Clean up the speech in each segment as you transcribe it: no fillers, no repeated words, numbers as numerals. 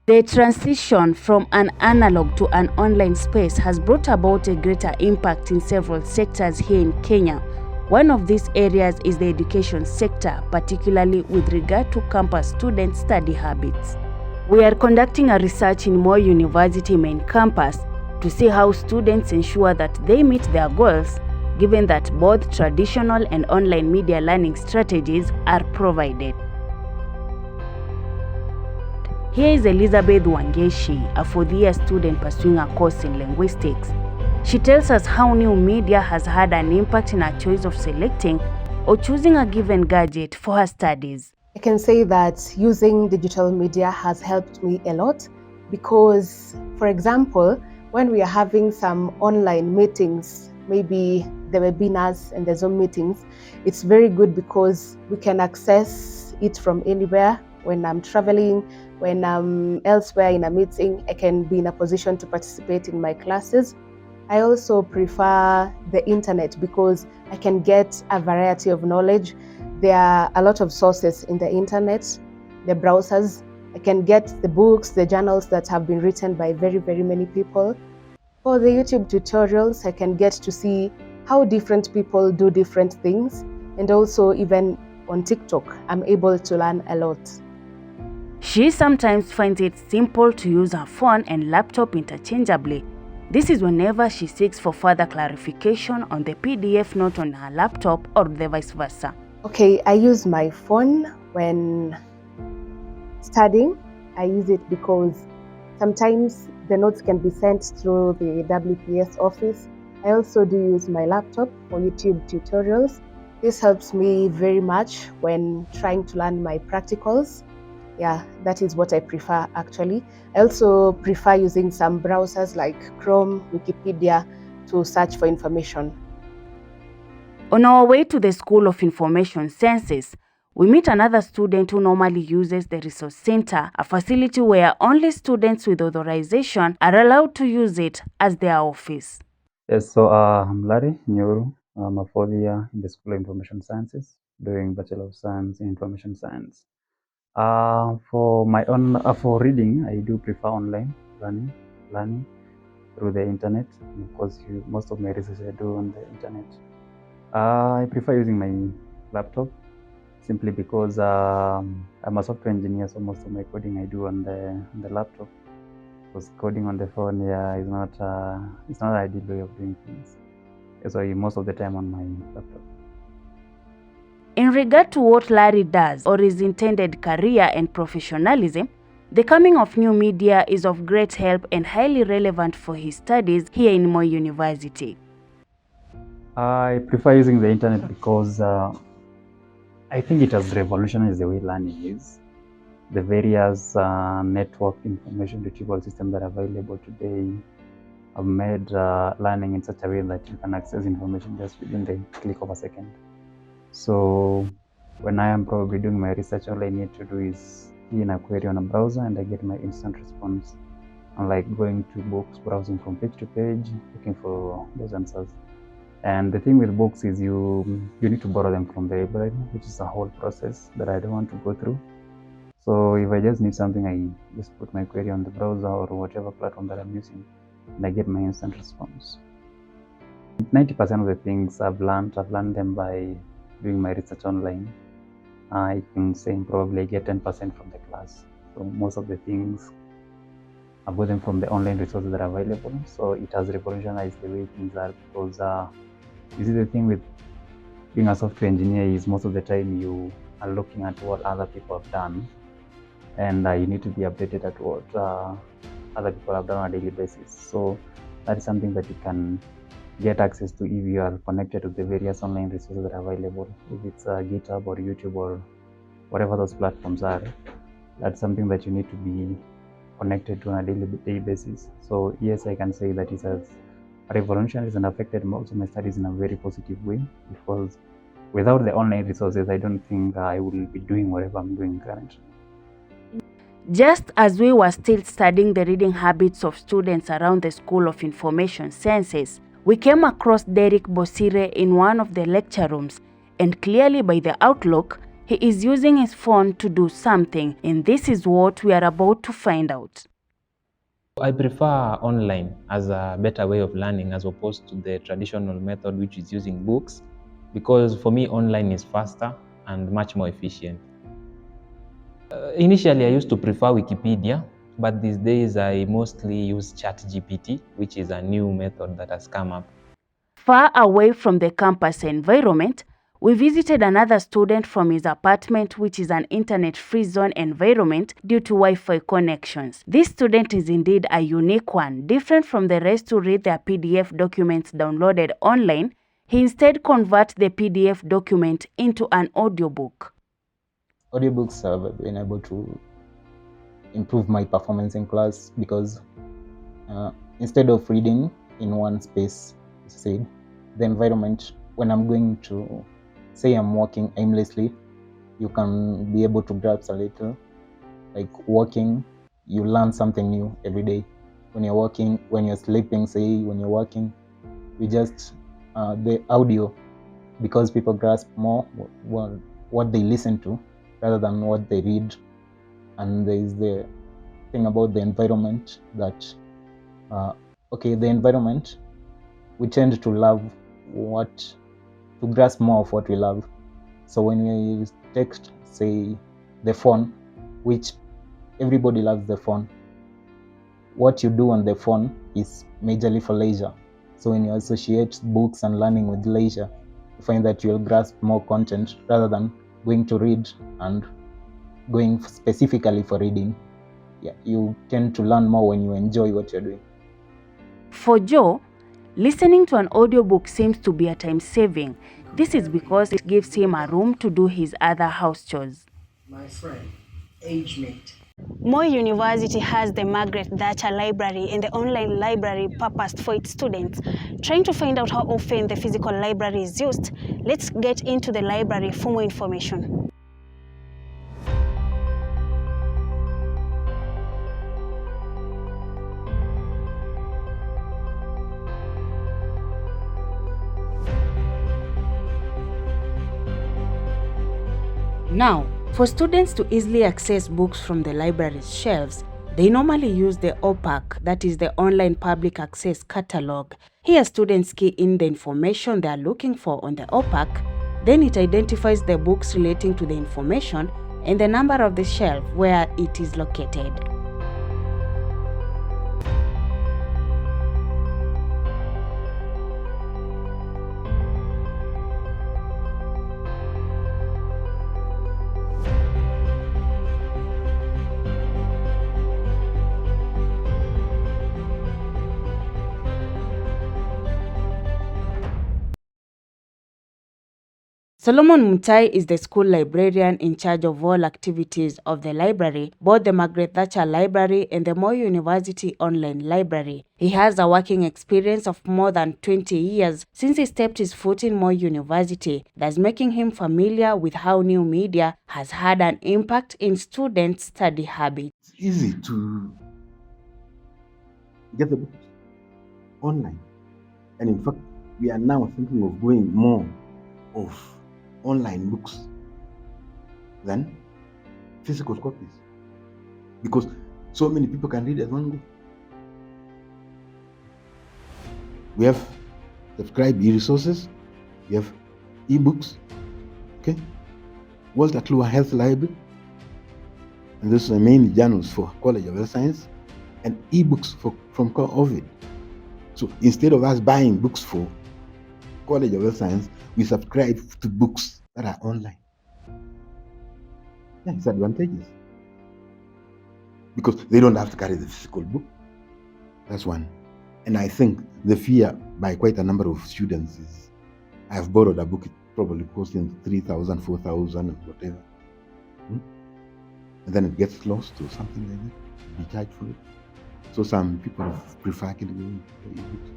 The transition from an analog to an online space has brought about a greater impact in several sectors here in Kenya. One of these areas is the education sector, particularly with regard to campus student study habits. We are conducting a research in Moi University main campus to see how students ensure that they meet their goals, given that both traditional and online media learning strategies are provided. Here is Elizabeth Wangeshi, a fourth-year student pursuing a course in linguistics. She tells us how new media has had an impact in her choice of selecting or choosing a given gadget for her studies. I can say that using digital media has helped me a lot because, for example, when we are having some online meetings, maybe the webinars and the Zoom meetings, it's very good because we can access it from anywhere. When I'm traveling, when I'm elsewhere in a meeting, I can be in a position to participate in my classes. I also prefer the internet because I can get a variety of knowledge. There are a lot of sources in the internet, the browsers. I can get the books, the journals that have been written by very, very many people. For the YouTube tutorials, I can get to see how different people do different things. And also even on TikTok, I'm able to learn a lot. She sometimes finds it simple to use her phone and laptop interchangeably. This is whenever she seeks for further clarification on the PDF note on her laptop or the vice versa. Okay, I use my phone when studying. I use it because sometimes the notes can be sent through the WPS office. I also do use my laptop for YouTube tutorials. This helps me very much when trying to learn my practicals. Yeah, that is what I prefer actually. I also prefer using some browsers like Chrome, Wikipedia to search for information. On our way to the School of Information Sciences, we meet another student who normally uses the Resource Center, a facility where only students with authorization are allowed to use it as their office. Yes, so I'm Larry Nyuru. I'm a fourth year in the School of Information Sciences, doing Bachelor of Science in Information Science. For my own, for reading, I do prefer online learning through the internet. And of course, most of my research I do on the internet. I prefer using my laptop simply because I'm a software engineer, so most of my coding I do on the laptop. Because coding on the phone, is not it's not an ideal way of doing things. So most of the time on my laptop. In regard to what Larry does or his intended career and professionalism, the coming of new media is of great help and highly relevant for his studies here in Moi University. I prefer using the internet because I think it has revolutionized the way learning is. The various network information retrieval systems that are available today have made learning in such a way that you can access information just within the click of a second. So when I am probably doing my research, all I need to do is key in a query on a browser and I get my instant response. Unlike going to books, browsing from page to page, looking for those answers. And the thing with books is you need to borrow them from the library, which is a whole process that I don't want to go through. So if I just need something, I just put my query on the browser or whatever platform that I'm using, and I get my instant response. 90% of the things I've learned them by doing my research online. I can say probably I get 10% from the class. So most of the things I've got them from the online resources that are available. So it has revolutionized the way things are because you see the thing with being a software engineer is most of the time you are looking at what other people have done and you need to be updated at what other people have done on a daily basis. So that is something that you can get access to if you are connected to the various online resources that are available, if it's GitHub or YouTube or whatever those platforms are. That's something that you need to be connected to on a daily basis. So yes, I can say that it has revolutionized and affected most of my studies in a very positive way, because without the online resources, I don't think I will be doing whatever I'm doing currently. Just as we were still studying the reading habits of students around the School of Information Sciences, we came across Derek Bosire in one of the lecture rooms, and clearly by the outlook, He is using his phone to do something, and this is what we are about to find out. I prefer online as a better way of learning as opposed to the traditional method, which is using books, because for me online is faster and much more efficient. Initially I used to prefer Wikipedia, but these days I mostly use ChatGPT, which is a new method that has come up. Far away from the campus environment, we visited another student from his apartment, which is an internet-free zone environment due to Wi-Fi connections. This student is indeed a unique one, different from the rest who read their PDF documents downloaded online. He instead converts the PDF document into an audiobook. Audiobooks have been able to improve my performance in class because instead of reading in one space, say the environment, when I'm going to say I'm walking aimlessly, you can be able to grasp a little. Like walking, you learn something new every day. When you're walking, when you're sleeping, say when you're walking, you just the audio, because people grasp more what they listen to rather than what they read. And there is the thing about the environment that the environment, we tend to love to grasp more of what we love. So when we take, say, the phone, which everybody loves the phone, what you do on the phone is majorly for leisure. So when you associate books and learning with leisure, you find that you'll grasp more content rather than going to read and going specifically for reading. Yeah, you tend to learn more when you enjoy what you're doing. For Joe, listening to an audiobook seems to be a time saving. This is because it gives him a room to do his other house chores. My friend, age mate. Moi University has the Margaret Thatcher Library and the online library purposed for its students. Trying to find out how often the physical library is used, let's get into the library for more information. Now, for students to easily access books from the library's shelves, they normally use the OPAC, that is the Online Public Access Catalog. Here students key in the information they are looking for on the OPAC, then it identifies the books relating to the information and the number of the shelf where it is located. Solomon Mutai is the school librarian in charge of all activities of the library, both the Margaret Thatcher Library and the Moi University Online Library. He has a working experience of more than 20 years since he stepped his foot in Moi University, thus making him familiar with how new media has had an impact in students' study habits. It's easy to get the books online. And in fact, we are now thinking of going more of online books than physical copies, because so many people can read at one go. We have subscribed e-resources, we have e-books, okay, Walter Kluwer Health Library, and those are mainly journals for College of Health Science, and e-books from COVID. So instead of us buying books for College of Health Science, we subscribe to books that are online. Yeah, it's advantageous because they don't have to carry the physical book. That's one. And I think the fear by quite a number of students is, I've borrowed a book, it probably costing 3,000, 4,000, whatever. And then it gets lost or something like that, be charged for it. So some people prefer getting e-books.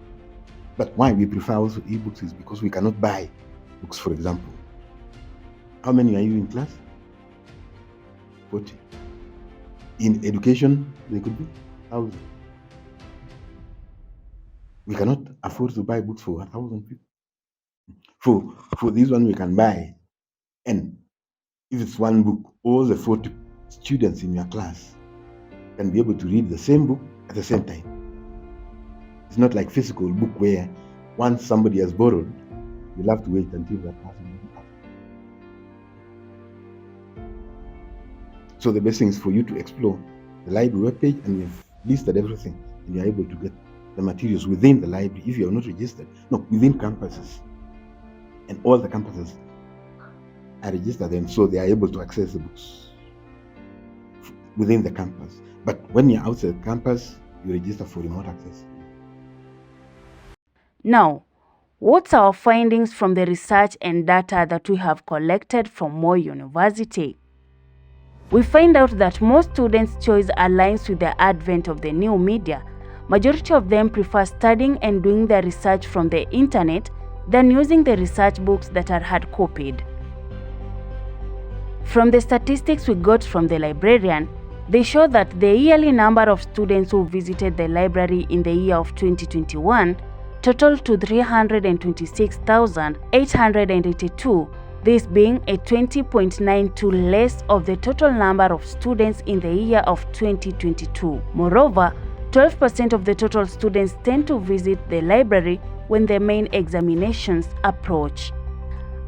But why we prefer also e-books is because we cannot buy books, for example. How many are you in class? 40. In education, they could be 1,000. We cannot afford to buy books for 1,000 people. For this one, we can buy. And If it's one book, all the 40 students in your class can be able to read the same book at the same time. It's not like physical book where once somebody has borrowed, you'll have to wait until that person comes. So the best thing is for you to explore the library webpage, and we've listed everything, and you're able to get the materials within the library if you are not registered. No, within campuses. And all the campuses are registered, and so they are able to access the books within the campus. But when you're outside campus, you register for remote access. Now, what's our findings from the research and data that we have collected from Moi University? We find out that most students' choice aligns with the advent of the new media. Majority of them prefer studying and doing their research from the internet than using the research books that are hard copied. From the statistics we got from the librarian, they show that the yearly number of students who visited the library in the year of 2021 totaled to 326,882, this being a 20.92 less of the total number of students in the year of 2022. Moreover, 12% of the total students tend to visit the library when the main examinations approach.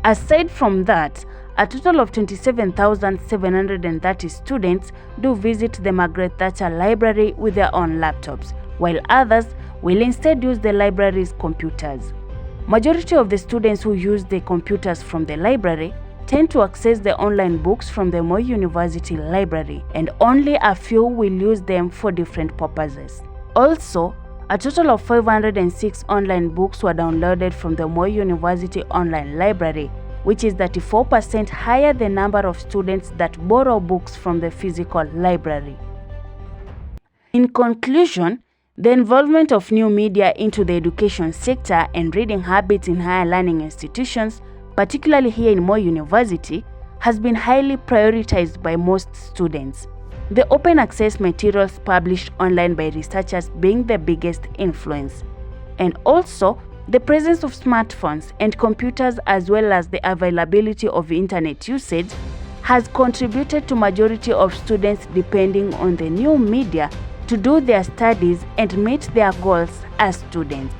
Aside from that, a total of 27,730 students do visit the Margaret Thatcher Library with their own laptops, while others will instead use the library's computers. Majority of the students who use the computers from the library tend to access the online books from the Moi University Library, and only a few will use them for different purposes. Also, a total of 506 online books were downloaded from the Moi University Online Library, which is 34% higher than the number of students that borrow books from the physical library. In conclusion, the involvement of new media into the education sector and reading habits in higher learning institutions, particularly here in Moi University, has been highly prioritized by most students. The open access materials published online by researchers being the biggest influence, and also the presence of smartphones and computers as well as the availability of internet usage has contributed to majority of students depending on the new media to do their studies and meet their goals as students.